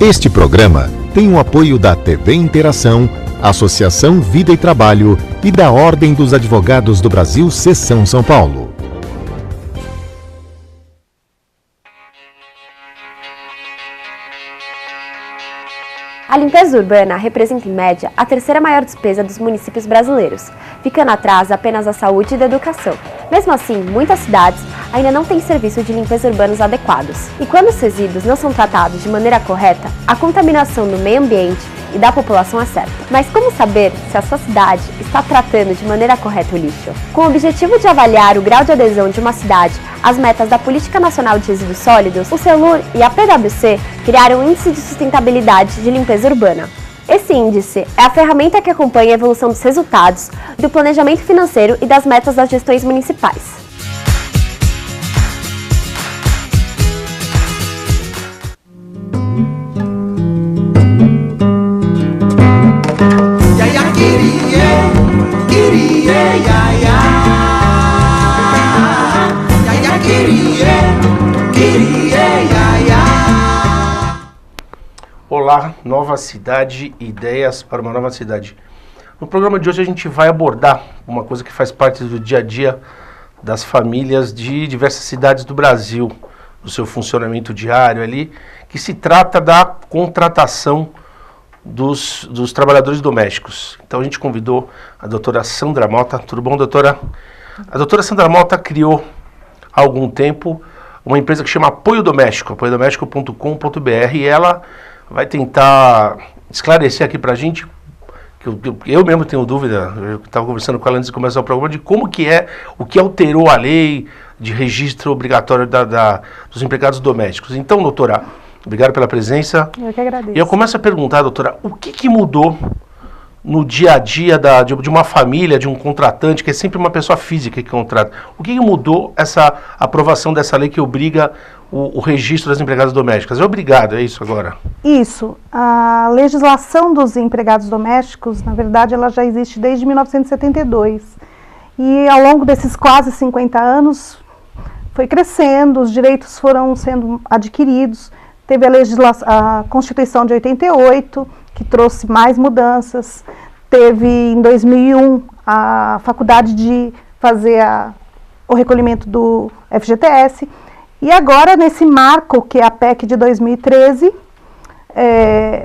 Este programa tem o apoio da TV Interação, Associação Vida e Trabalho e da Ordem dos Advogados do Brasil, Seção São Paulo. A limpeza urbana representa, em média, a terceira maior despesa dos municípios brasileiros, ficando atrás apenas da saúde e da educação. Mesmo assim, muitas cidades ainda não têm serviço de limpeza urbanos adequados. E quando os resíduos não são tratados de maneira correta, a contaminação do meio ambiente e da população é certa. Mas como saber se a sua cidade está tratando de maneira correta o lixo? Com o objetivo de avaliar o grau de adesão de uma cidade às metas da Política Nacional de Resíduos Sólidos, o CELUR e a PwC criaram o Índice de Sustentabilidade de Limpeza Urbana. Esse índice é a ferramenta que acompanha a evolução dos resultados, do planejamento financeiro e das metas das gestões municipais. Olá, nova cidade, ideias para uma nova cidade. No programa de hoje a gente vai abordar uma coisa que faz parte do dia a dia das famílias de diversas cidades do Brasil, do seu funcionamento diário ali, que se trata da contratação dos trabalhadores domésticos. Então a gente convidou a doutora Sandra Mota. Tudo bom, doutora? A doutora Sandra Mota criou há algum tempo uma empresa que chama Apoio Doméstico, apoiodoméstico.com.br, e ela vai tentar esclarecer aqui pra gente, que eu mesmo tenho dúvida, eu estava conversando com ela antes de começar o programa, de como que é, o que alterou a lei de registro obrigatório dos empregados domésticos. Então, doutora, obrigado pela presença. Eu que agradeço. E eu começo a perguntar, doutora, o que mudou no dia a dia de uma família, de um contratante, que é sempre uma pessoa física que contrata? O que mudou essa aprovação dessa lei que obriga o registro das empregadas domésticas? É obrigado, é isso agora? Isso. A legislação dos empregados domésticos, na verdade, ela já existe desde 1972. E ao longo desses quase 50 anos, foi crescendo, os direitos foram sendo adquiridos. Teve a Constituição de 88, que trouxe mais mudanças. Teve, em 2001, a faculdade de fazer o recolhimento do FGTS. E agora, nesse marco, que é a PEC de 2013,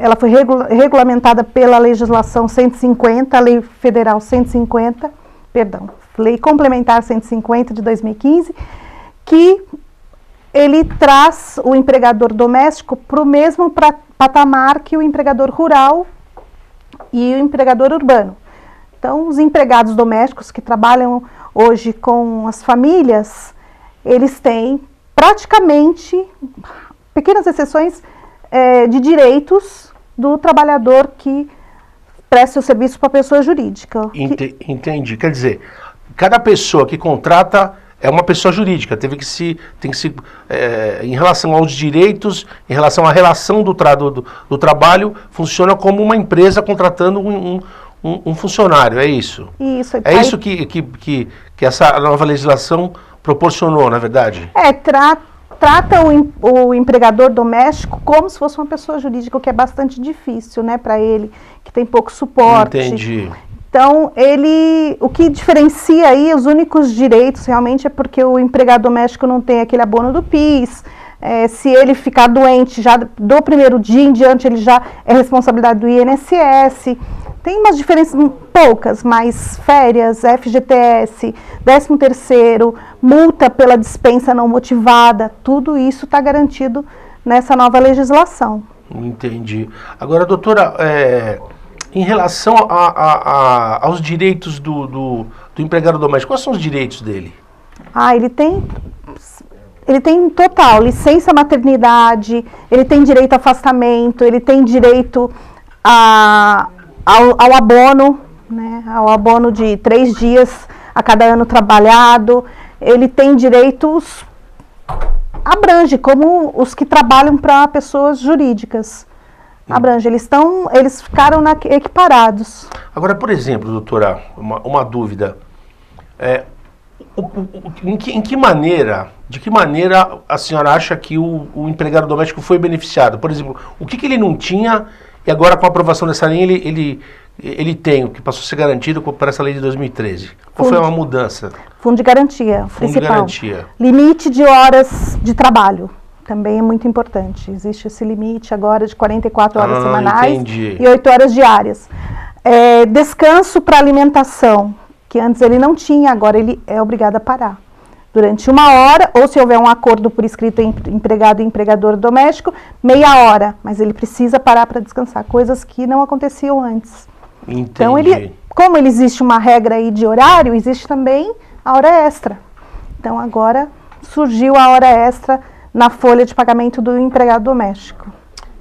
ela foi regulamentada pela legislação 150, a Lei Federal 150, Lei Complementar 150 de 2015, que ele traz o empregador doméstico para o mesmo patamar que o empregador rural e o empregador urbano. Então, os empregados domésticos que trabalham hoje com as famílias, eles têm praticamente, pequenas exceções, de direitos do trabalhador que presta o serviço para a pessoa jurídica. Entendi. Quer dizer, cada pessoa que contrata é uma pessoa jurídica, tem que se em relação aos direitos, em relação à relação do trabalho, funciona como uma empresa contratando um funcionário, é isso? Isso. É isso que essa nova legislação proporcionou, na verdade? Trata o empregador doméstico como se fosse uma pessoa jurídica, o que é bastante difícil, né, para ele, que tem pouco suporte. Entendi. Então, o que diferencia aí, os únicos direitos realmente é porque o empregado doméstico não tem aquele abono do PIS, se ele ficar doente já do primeiro dia em diante, ele já é responsabilidade do INSS. Tem umas diferenças poucas, mas férias, FGTS, 13º, multa pela dispensa não motivada, tudo isso está garantido nessa nova legislação. Entendi. Agora, doutora, em relação aos direitos do empregado doméstico, quais são os direitos dele? Ele tem total licença maternidade, ele tem direito a afastamento, ele tem direito ao abono, né, ao abono de 3 dias a cada ano trabalhado. Ele tem direitos, abrange, como os que trabalham para pessoas jurídicas. Abrange, eles ficaram equiparados. Agora, por exemplo, doutora, uma dúvida. Em que maneira, de que maneira a senhora acha que o empregado doméstico foi beneficiado? Por exemplo, o que ele não tinha e agora com a aprovação dessa linha ele tem, o que passou a ser garantido por essa lei de 2013? Qual foi uma mudança? Fundo de garantia, Fundo principal. de garantia. Limite de horas de trabalho, também é muito importante. Existe esse limite agora de 44 horas semanais entendi. e 8 horas diárias. Descanso para alimentação, que antes ele não tinha, agora ele é obrigado a parar. Durante 1 hora, ou se houver um acordo por escrito entre empregado e empregador doméstico, meia hora. Mas ele precisa parar para descansar, coisas que não aconteciam antes. Entendi. Então, como existe uma regra aí de horário, existe também a hora extra. Então, agora surgiu a hora extra na folha de pagamento do empregado doméstico.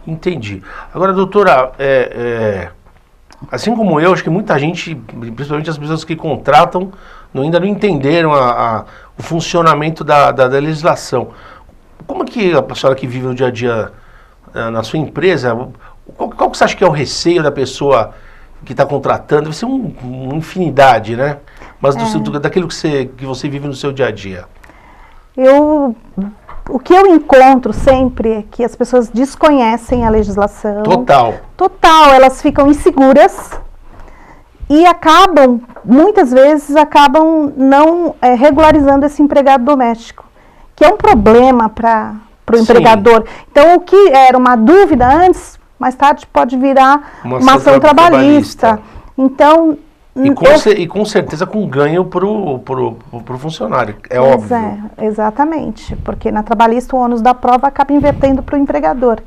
Entendi. Agora, doutora, assim como eu, acho que muita gente, principalmente as pessoas que contratam, ainda não entenderam o funcionamento da legislação. Como é que a senhora que vive no dia a dia na sua empresa, qual que você acha que é o receio da pessoa que está contratando? Deve ser uma infinidade, né? Mas daquilo que você vive no seu dia a dia. O que eu encontro sempre é que as pessoas desconhecem a legislação. Total, elas ficam inseguras e muitas vezes acabam não regularizando esse empregado doméstico, que é um problema para o empregador. Então, o que era uma dúvida antes, mais tarde pode virar uma ação trabalhista. Então, e com certeza com ganho pro funcionário, óbvio. Exatamente, porque na trabalhista o ônus da prova acaba invertendo para o empregador.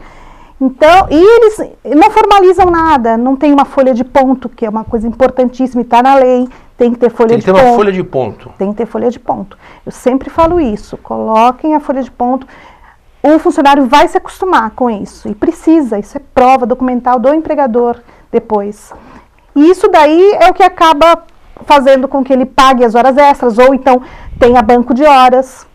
Então, e eles não formalizam nada, não tem uma folha de ponto, que é uma coisa importantíssima e está na lei, tem que ter folha de ponto. Tem que ter uma folha de ponto. Tem que ter folha de ponto. Eu sempre falo isso, coloquem a folha de ponto. O funcionário vai se acostumar com isso, e precisa, isso é prova documental do empregador depois. E isso daí é o que acaba fazendo com que ele pague as horas extras, ou então tenha banco de horas.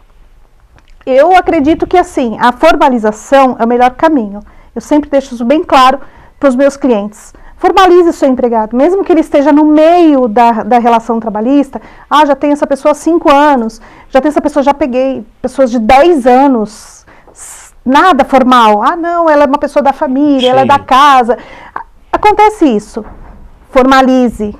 Eu acredito que, assim, a formalização é o melhor caminho. Eu sempre deixo isso bem claro para os meus clientes. Formalize o seu empregado, mesmo que ele esteja no meio da relação trabalhista. Já tem essa pessoa há 5 anos, já peguei pessoas de 10 anos, nada formal. Não, ela é uma pessoa da família, Sim. Ela é da casa. Acontece isso. Formalize,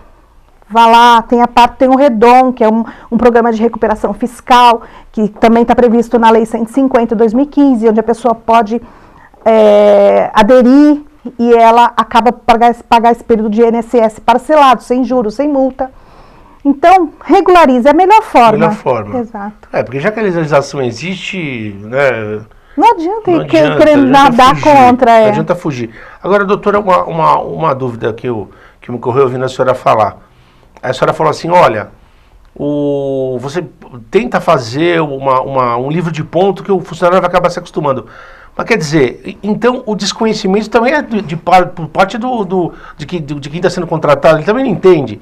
vá lá, tem o REDOM, que é um programa de recuperação fiscal, que também está previsto na Lei 150/2015, onde a pessoa pode aderir e ela acaba pagar esse período de INSS parcelado, sem juros, sem multa. Então, regularize, é a melhor forma. Exato. Porque já que a legislação existe, né? Não adianta querer nadar contra. Não adianta fugir. Agora, doutora, uma dúvida que me ocorreu ouvindo a senhora falar. A senhora falou assim, olha, você tenta fazer um livro de ponto que o funcionário vai acabar se acostumando. Mas quer dizer, então o desconhecimento também é por parte de quem está sendo contratado, ele também não entende.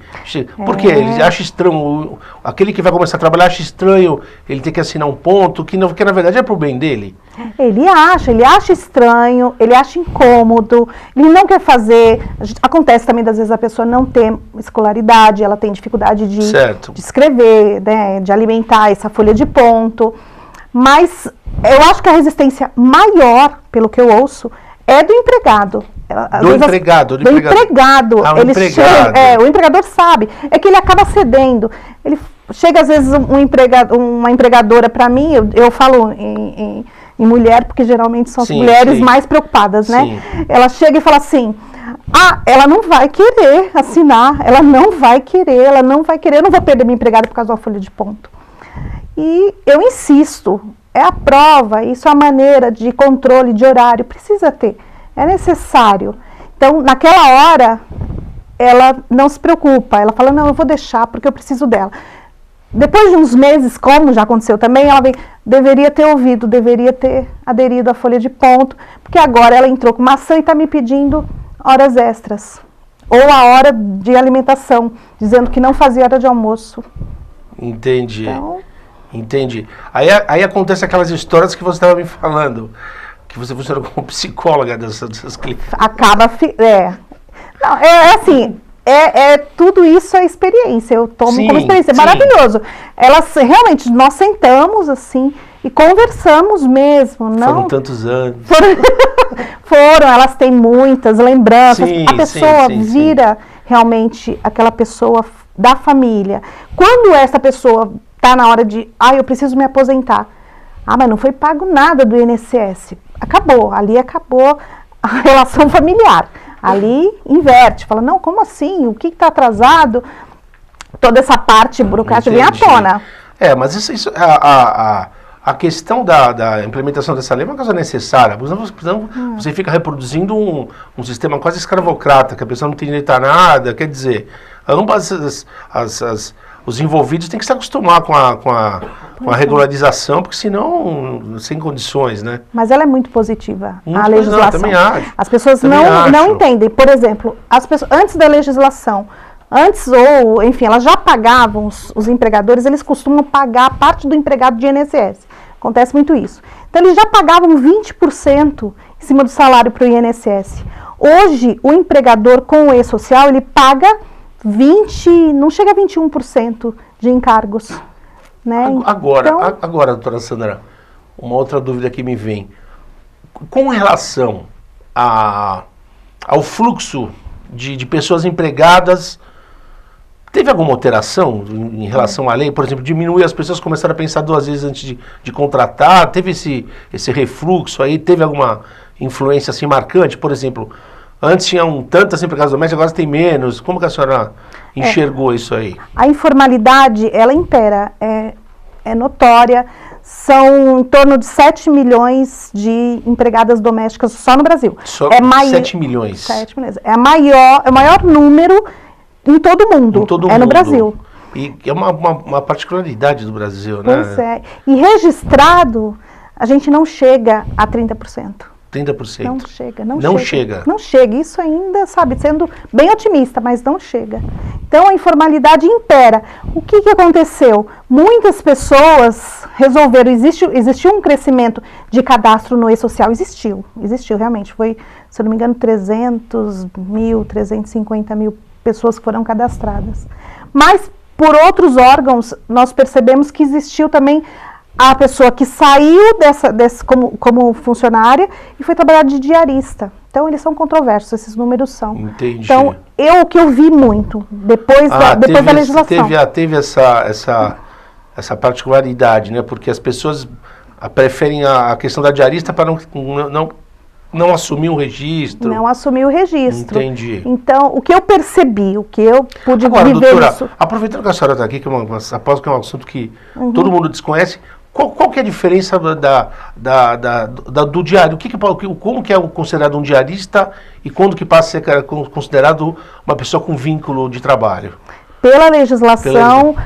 Por quê? Ele acha estranho, aquele que vai começar a trabalhar acha estranho ele ter que assinar um ponto, que na verdade é para o bem dele. Ele acha estranho, ele acha incômodo, ele não quer fazer. Acontece também, às vezes, a pessoa não tem escolaridade, ela tem dificuldade de escrever, né, de alimentar essa folha de ponto. Mas eu acho que a resistência maior, pelo que eu ouço, é do empregado. Do empregado. O empregador sabe. É que ele acaba cedendo. Ele chega, às vezes, uma empregadora para mim, eu falo em mulher, porque geralmente são as mulheres mais preocupadas, né? Sim. Ela chega e fala assim, ela não vai querer assinar, ela não vai querer, eu não vou perder minha empregada por causa da folha de ponto. E eu insisto, é a prova, isso é a maneira de controle de horário, precisa ter, é necessário. Então, naquela hora, ela não se preocupa, ela fala, não, eu vou deixar porque eu preciso dela. Depois de uns meses, como já aconteceu também, ela deveria ter aderido à folha de ponto, porque agora ela entrou com uma ação e está me pedindo horas extras. Ou a hora de alimentação, dizendo que não fazia hora de almoço. Entendi. Entendi. Aí acontece aquelas histórias que você estava me falando, que você funciona como psicóloga dessas clientes. Não, assim, tudo isso é experiência, eu tomo Sim, como experiência, é sim. maravilhoso. Elas realmente, nós sentamos assim e conversamos mesmo. Não, Foram tantos anos. foram, elas têm muitas lembranças, Sim, a pessoa sim, vira realmente aquela pessoa da família. Quando essa pessoa está na hora de, eu preciso me aposentar, mas não foi pago nada do INSS, acabou, ali acabou a relação familiar. Ali inverte, fala, não, como assim? O que está atrasado? Toda essa parte burocrática vem à tona. Mas a questão da implementação dessa lei é uma coisa necessária, porque senão você fica reproduzindo um sistema quase escravocrata, que a pessoa não tem direito a nada, quer dizer, os envolvidos têm que se acostumar com a regularização, porque senão, sem condições, né? Mas ela é muito positiva, Muito a legislação. também acho. As pessoas não entendem. Por exemplo, as pessoas, antes da legislação, enfim, elas já pagavam, os empregadores, eles costumam pagar parte do empregado de INSS. Acontece muito isso. Então, eles já pagavam 20% em cima do salário para o INSS. Hoje, o empregador com o E-Social, ele paga não chega a 21% de encargos. Né? Agora, doutora Sandra, uma outra dúvida que me vem. Com relação ao fluxo de pessoas empregadas, teve alguma alteração em relação à lei? Por exemplo, diminuir, as pessoas começaram a pensar 2 vezes antes de contratar? Teve esse refluxo aí? Teve alguma influência assim marcante? Por exemplo, antes tinham tantas empregadas domésticas, agora tem menos. Como que a senhora enxergou isso aí? A informalidade, ela impera, é notória. São em torno de 7 milhões de empregadas domésticas só no Brasil. Só 7 milhões? 7 milhões. É o maior número em todo o mundo. No Brasil. E é uma particularidade do Brasil, né? Pois é. E registrado, a gente não chega a 30%. 30%. Não chega. Não chega. Isso ainda, sabe, sendo bem otimista, mas não chega. Então, a informalidade impera. O que aconteceu? Muitas pessoas resolveram, existiu um crescimento de cadastro no E-Social, existiu realmente. Foi, se eu não me engano, 350 mil pessoas que foram cadastradas. Mas, por outros órgãos, nós percebemos que existiu também a pessoa que saiu como funcionária e foi trabalhar de diarista. Então, eles são controversos, esses números são. Entendi. Então, o que eu vi muito, depois da legislação. Teve essa particularidade, né? Porque as pessoas preferem a questão da diarista para não assumir o registro. Não assumir o registro. Entendi. Então, o que eu percebi, o que eu pude Agora, viver doutora, isso... aproveitando que a senhora está aqui, aposto que é um assunto que todo mundo desconhece, qual que é a diferença do diário? Como que é considerado um diarista e quando que passa a ser considerado uma pessoa com vínculo de trabalho? Pela legislação,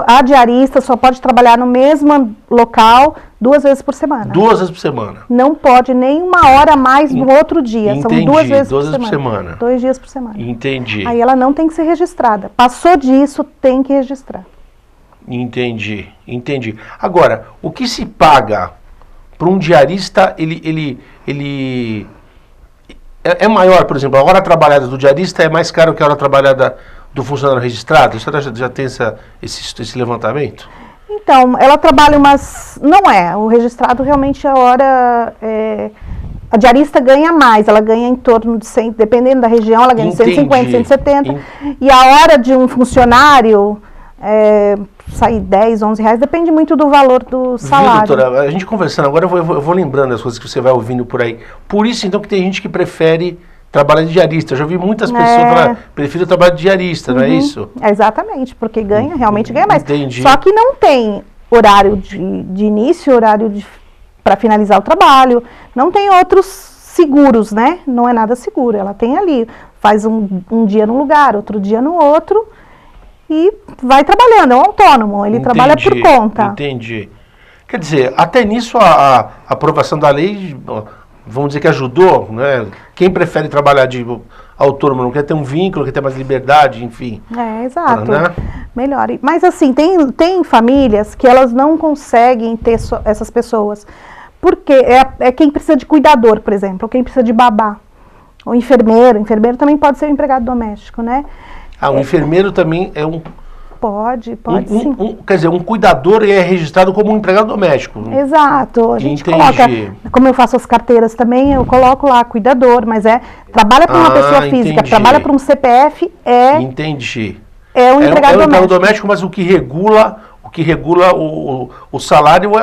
a diarista só pode trabalhar no mesmo local 2 vezes por semana. 2 vezes por semana. Não pode nem 1 hora a mais no outro dia. Entendi. São 2 vezes por semana. 2 dias por semana. Entendi. Aí ela não tem que ser registrada. Passou disso, tem que registrar. Entendi. Agora, o que se paga para um diarista, ele é maior, por exemplo, a hora trabalhada do diarista é mais caro que a hora trabalhada do funcionário registrado? A senhora já tem esse levantamento? Então, ela trabalha não é, o registrado realmente a hora... A diarista ganha mais, ela ganha em torno de 100, dependendo da região, ela ganha 150, 170. E a hora de um funcionário... sair 10, 11 reais, depende muito do valor do salário. Viu, doutora? A gente conversando agora, eu vou lembrando as coisas que você vai ouvindo por aí. Por isso, então, que tem gente que prefere trabalhar de diarista. Eu já vi muitas pessoas falar, prefiro trabalhar de diarista, não é isso? Exatamente, porque realmente ganha mais. Entendi. Só que não tem horário de início, horário para finalizar o trabalho, não tem outros seguros, né? Não é nada seguro, ela tem ali, faz um dia num lugar, outro dia no outro, e vai trabalhando, é um autônomo, ele trabalha por conta. Entendi. Quer dizer, até nisso a aprovação da lei, vamos dizer que ajudou, né? Quem prefere trabalhar de autônomo não quer ter um vínculo, quer ter mais liberdade, enfim. Exato. Né? Melhor. Mas assim, tem famílias que elas não conseguem ter essas pessoas. Porque é quem precisa de cuidador, por exemplo, ou quem precisa de babá. O enfermeiro também pode ser um empregado doméstico, né? O enfermeiro também é um... Pode sim. Quer dizer, um cuidador é registrado como um empregado doméstico. Exato. A gente Entendi. coloca, como eu faço as carteiras também, eu coloco lá cuidador, mas trabalha para uma pessoa física, entendi. trabalha para um CPF, Entendi. É um empregado doméstico. Doméstico, mas o que regula o salário é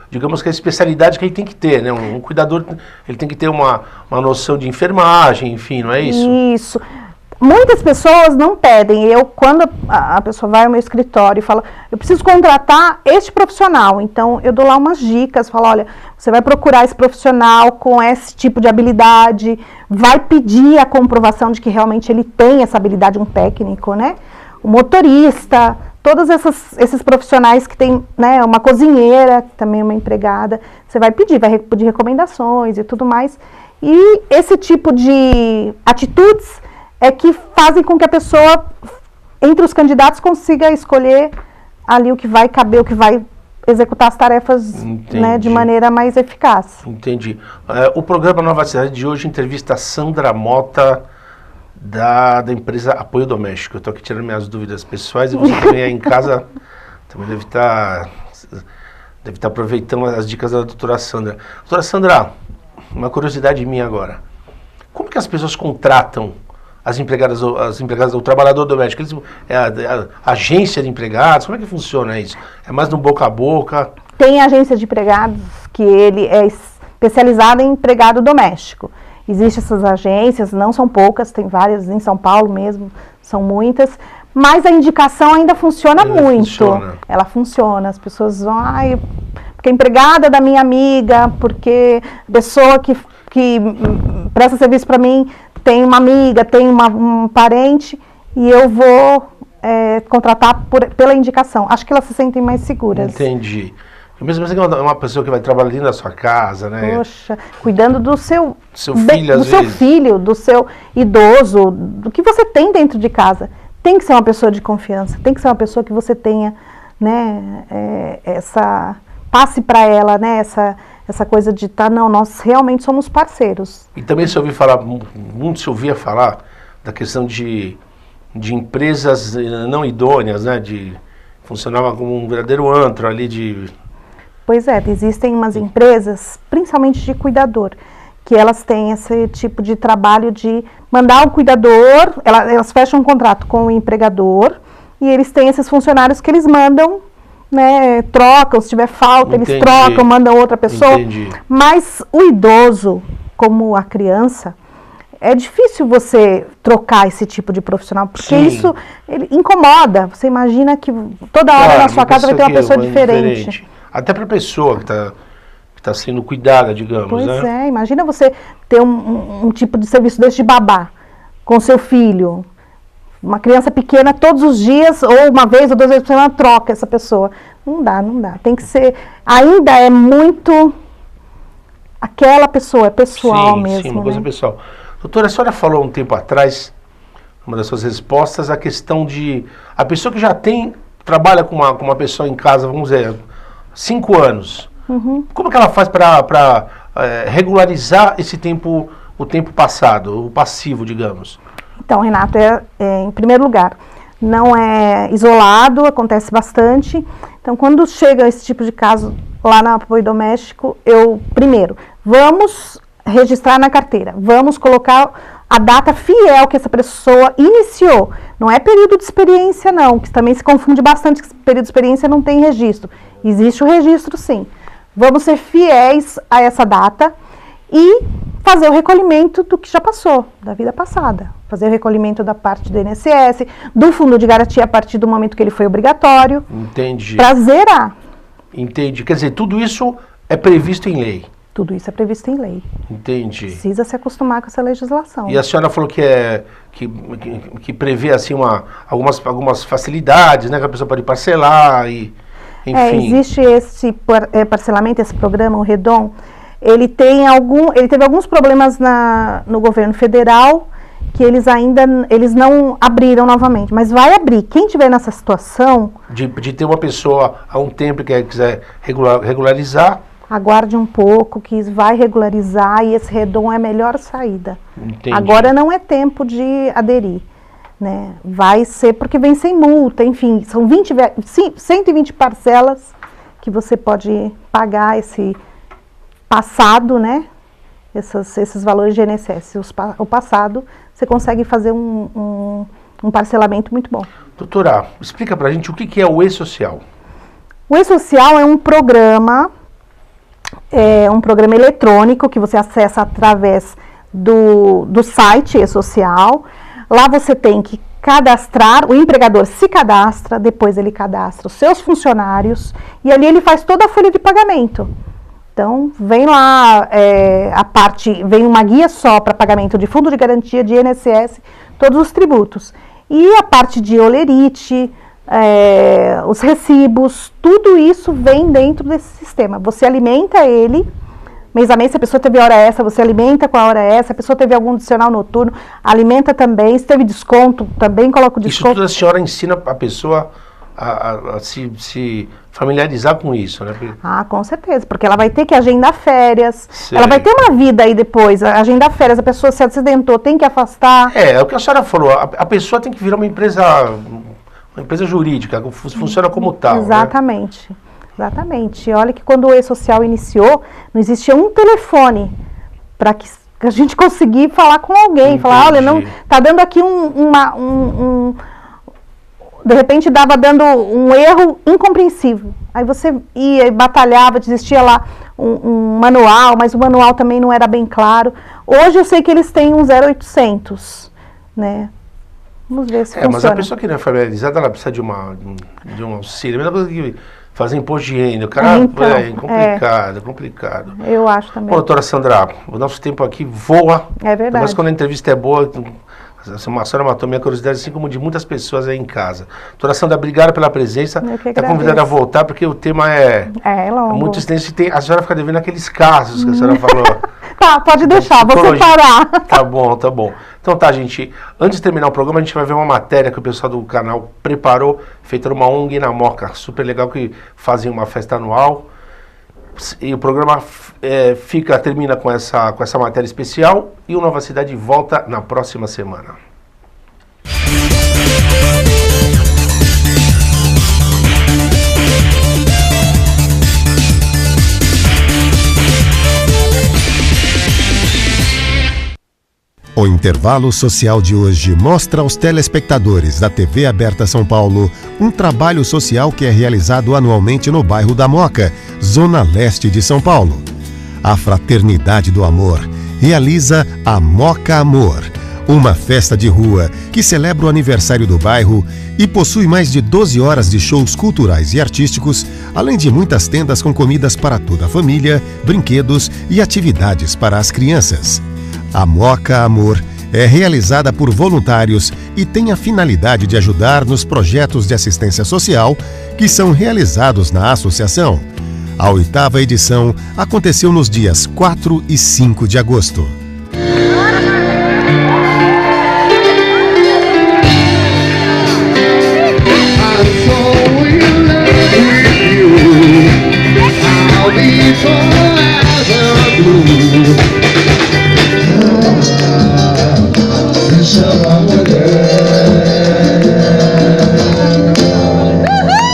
digamos que a especialidade que ele tem que ter, né? Um cuidador, ele tem que ter uma noção de enfermagem, enfim, não é isso? Isso. Muitas pessoas não pedem. Quando a pessoa vai ao meu escritório e fala, eu preciso contratar este profissional, então eu dou lá umas dicas, falo, olha, você vai procurar esse profissional com esse tipo de habilidade, vai pedir a comprovação de que realmente ele tem essa habilidade, um técnico, né? O motorista, todos esses profissionais que tem, né, uma cozinheira, que também é uma empregada, você vai pedir recomendações e tudo mais. E esse tipo de atitudes é que fazem com que a pessoa, entre os candidatos, consiga escolher ali o que vai caber, o que vai executar as tarefas, né, de maneira mais eficaz. Entendi. O programa Nova Cidade de hoje entrevista a Sandra Mota, da empresa Apoio Doméstico. Eu estou aqui tirando minhas dúvidas pessoais e você também aí em casa também deve estar aproveitando as dicas da doutora Sandra. Doutora Sandra, uma curiosidade minha agora. Como que as pessoas contratam as empregadas do trabalhador doméstico? A agência de empregados, como é que funciona isso? É mais no boca a boca? Tem agência de empregados que ele é especializada em empregado doméstico. Existem essas agências, não são poucas, tem várias em São Paulo mesmo, são muitas, mas a indicação ainda funciona muito. Ela funciona, as pessoas vão, porque a empregada da minha amiga, porque a pessoa que presta serviço para mim tem uma amiga, tem um parente, e eu vou contratar pela indicação. Acho que elas se sentem mais seguras. Entendi. Mesmo assim, é uma pessoa que vai trabalhar ali na sua casa, né? Poxa, cuidando do seu filho, do seu filho, do seu idoso, do que você tem dentro de casa. Tem que ser uma pessoa de confiança, tem que ser uma pessoa que você tenha, né, passe para ela, né, essa coisa de nós realmente somos parceiros. E também muito se ouvia falar da questão de empresas não idôneas, né, funcionava como um verdadeiro antro ali Pois é, existem umas empresas, principalmente de cuidador, que elas têm esse tipo de trabalho de mandar o cuidador, elas fecham um contrato com o empregador, e eles têm esses funcionários que eles mandam, né, trocam, se tiver falta, eles trocam, mandam outra pessoa. Entendi. Mas o idoso, como a criança, é difícil você trocar esse tipo de profissional, porque isso ele incomoda. Você imagina que toda hora na sua casa vai ter uma pessoa diferente. Até para a pessoa que está sendo cuidada, digamos, né? Pois é, imagina você ter um tipo de serviço desse de babá com seu filho. Uma criança pequena todos os dias, ou uma vez ou duas vezes por semana, troca essa pessoa. Não dá. Tem que ser... Ainda é muito... Aquela pessoa, é pessoal mesmo. Sim, uma coisa pessoal. Doutora, a senhora falou um tempo atrás, uma das suas respostas, a questão de... A pessoa que já trabalha com uma pessoa em casa, vamos dizer, 5 anos. Uhum. Como que ela faz para regularizar o tempo passado, o passivo, digamos? Então, Renato, em primeiro lugar, não é isolado, acontece bastante. Então, quando chega esse tipo de caso lá no apoio doméstico, primeiro, vamos registrar na carteira, vamos colocar a data fiel que essa pessoa iniciou. Não é período de experiência, não, que também se confunde bastante, que período de experiência não tem registro. Existe o registro, sim. Vamos ser fiéis a essa data e fazer o recolhimento do que já passou, da vida passada. Fazer o recolhimento da parte do INSS, do fundo de garantia a partir do momento que ele foi obrigatório. Entendi. Para zerar. Entendi. Quer dizer, tudo isso é previsto em lei? Tudo isso é previsto em lei. Entendi. Precisa se acostumar com essa legislação. E a senhora falou que prevê assim algumas facilidades, né, que a pessoa pode parcelar e enfim. Existe esse parcelamento, esse programa, o REDOM. Ele teve alguns problemas no governo federal que eles não abriram novamente, mas vai abrir. Quem tiver nessa situação... De ter uma pessoa há um tempo que quiser regularizar, aguarde um pouco, que vai regularizar e esse REDOM é a melhor saída. Entendi. Agora não é tempo de aderir, né? Vai ser porque vem sem multa, enfim, são 120 parcelas que você pode pagar esse passado, né? Esses valores de INSS. O passado, você consegue fazer um parcelamento muito bom. Doutora, explica pra gente o que é o E-Social. O E-Social é um programa eletrônico que você acessa através do site E-Social. Lá você tem que cadastrar, o empregador se cadastra, depois ele cadastra os seus funcionários e ali ele faz toda a folha de pagamento. Então, vem lá vem uma guia só para pagamento de fundo de garantia, de INSS, todos os tributos. E a parte de olerite, os recibos, tudo isso vem dentro desse sistema. Você alimenta ele, mês a mês, se a pessoa teve hora extra, você alimenta com a hora extra, se a pessoa teve algum adicional noturno, alimenta também, se teve desconto, também coloca o desconto. Isso tudo a senhora ensina a pessoa a se familiarizar com isso, né? Ah, com certeza, porque ela vai ter que agendar férias, Sei. ela vai ter uma vida aí depois, agendar férias, a pessoa se acidentou, tem que afastar. É o que a senhora falou, a pessoa tem que virar uma empresa jurídica, funciona como tal. Exatamente, né? Exatamente. Olha que quando o E-Social iniciou, não existia um telefone para que a gente conseguir falar com alguém, Entendi. falar, olha, não tá dando aqui de repente dava dando um erro incompreensível. Aí você ia e batalhava, existia lá um manual, mas o manual também não era bem claro. Hoje eu sei que eles têm um 0800, né? Vamos ver se funciona. Mas a pessoa que não é familiarizada, ela precisa de um auxílio. A mesma coisa que fazer imposto de renda. O cara é complicado. Eu acho também. Bom, doutora Sandra, o nosso tempo aqui voa. É verdade. Mas quando a entrevista é boa, a senhora matou minha curiosidade, assim como de muitas pessoas aí em casa. Doutora Sandra, obrigado pela presença. Está convidada a voltar, porque o tema é longo. Muito extenso. A senhora fica devendo aqueles casos que a senhora falou. Tá, pode deixar, vou separar. Tá bom. Então tá, gente. Antes de terminar o programa, a gente vai ver uma matéria que o pessoal do canal preparou, feita numa ONG na Moca. Super legal, que fazem uma festa anual. E o programa termina com essa matéria especial. E o Nova Cidade volta na próxima semana. O intervalo social de hoje mostra aos telespectadores da TV Aberta São Paulo um trabalho social que é realizado anualmente no bairro da Moca, zona leste de São Paulo. A Fraternidade do Amor realiza a Moca Amor, uma festa de rua que celebra o aniversário do bairro e possui mais de 12 horas de shows culturais e artísticos, além de muitas tendas com comidas para toda a família, brinquedos e atividades para as crianças. A Moca Amor é realizada por voluntários e tem a finalidade de ajudar nos projetos de assistência social que são realizados na associação. A 8ª edição aconteceu nos dias 4 e 5 de agosto.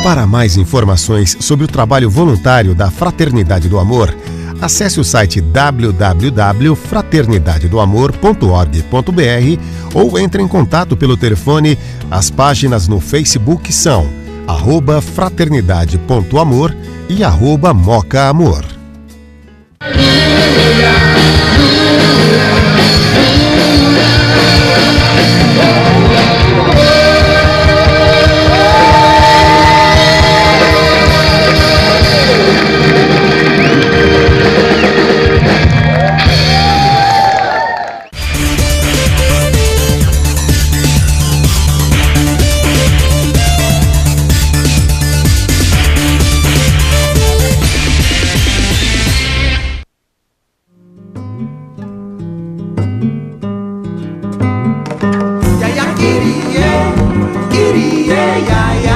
Para mais informações sobre o trabalho voluntário da Fraternidade do Amor, acesse o site www.fraternidadedoamor.org.br ou entre em contato pelo telefone. As páginas no Facebook são @fraternidade.amor e @mocaamor. Iria, iria, ia, ia.